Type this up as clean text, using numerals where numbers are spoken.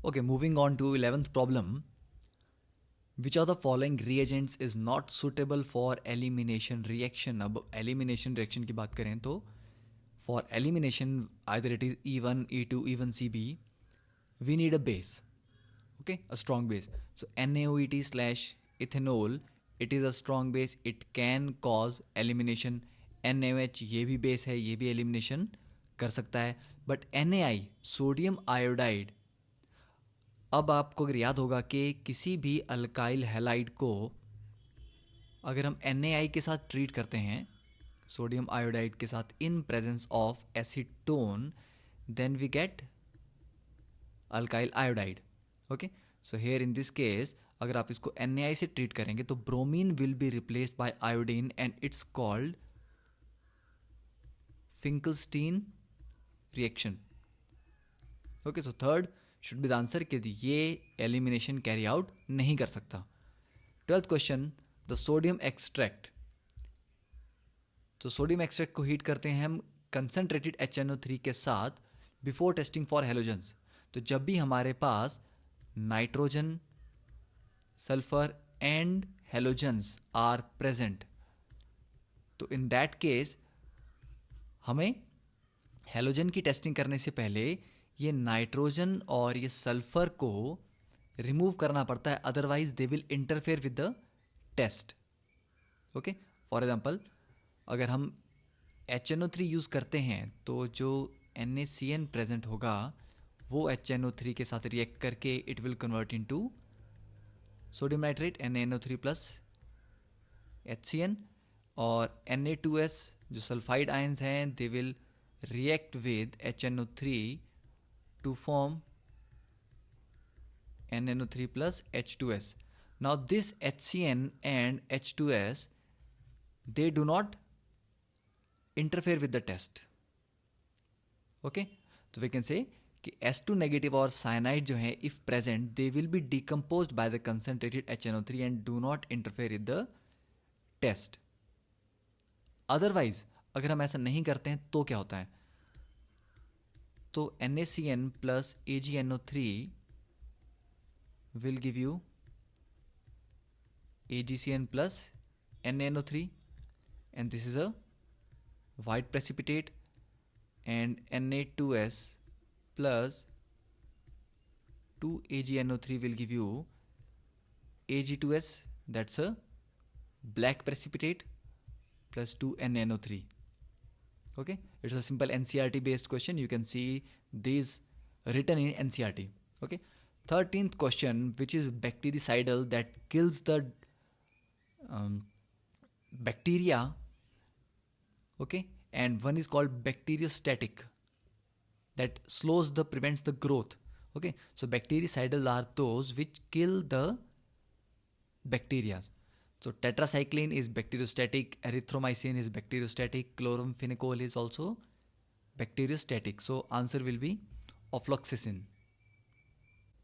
Okay, moving on to 11th problem. Which of the following reagents is not suitable for elimination reaction? अब elimination reaction की बात करें तो for elimination either it is E1, E2, even CB, we need a base. Okay, a strong base. So NaOET slash ethanol, it is a strong base. It can cause elimination. NaOH ये भी base है, ये भी elimination कर सकता है. But NaI, sodium iodide, अब आपको अगर याद होगा कि किसी भी अल्काइल हैलाइड को अगर हम NaI के साथ ट्रीट करते हैं, सोडियम आयोडाइड के साथ, in presence of acetone, then we get alkyl iodide. Okay, so here in this case अगर आप इसको NaI से ट्रीट करेंगे तो bromine will be replaced by iodine and it's called Finkelstein reaction. Okay, so third should be the answer कि ये elimination carry out नहीं कर सकता. 12th question, the sodium extract. तो सोडियम एक्सट्रैक्ट को हीट करते हैं हम कंसनट्रेटेड HNO3 के साथ बिफोर टेस्टिंग फॉर हेलोजेंस. तो जब भी हमारे पास nitrogen, sulphur and halogens are present, तो इन दैट केस हमें हेलोजन की टेस्टिंग करने से पहले ये नाइट्रोजन और ये सल्फर को रिमूव करना पड़ता है, otherwise they will interfere with the test. Okay, for example अगर हम HNO3 यूज़ करते हैं तो जो NaCN प्रेजेंट होगा वो HNO3 के साथ रिएक्ट करके it will convert into sodium nitrate NaNO3 plus HCN, और Na2S जो सल्फाइड आयंस हैं they will react with HNO3 to form NaNO3 plus H2S. Now this HCN and H2S, they do not interfere with the test. Okay, so we can say कि S2 negative और cyanide जो है if present they will be decomposed by the concentrated HNO3 and do not interfere with the test. Otherwise अगर हम ऐसा नहीं करते हैं तो क्या होता है, तो NaCN plus AgNO3 will give you AgCN plus NaNO3, and this is a white precipitate, and Na2S plus 2AgNO3 will give you Ag2S, that's a black precipitate, plus 2NaNO3. Okay, it's a simple NCERT based question. You can see these written in NCERT. Okay, 13th question, which is bactericidal that kills the bacteria. Okay, and one is called bacteriostatic that prevents the growth. Okay, so bactericidal are those which kill the bacteria. So tetracycline is bacteriostatic, erythromycin is bacteriostatic, chloramphenicol is also bacteriostatic. So answer will be ofloxacin.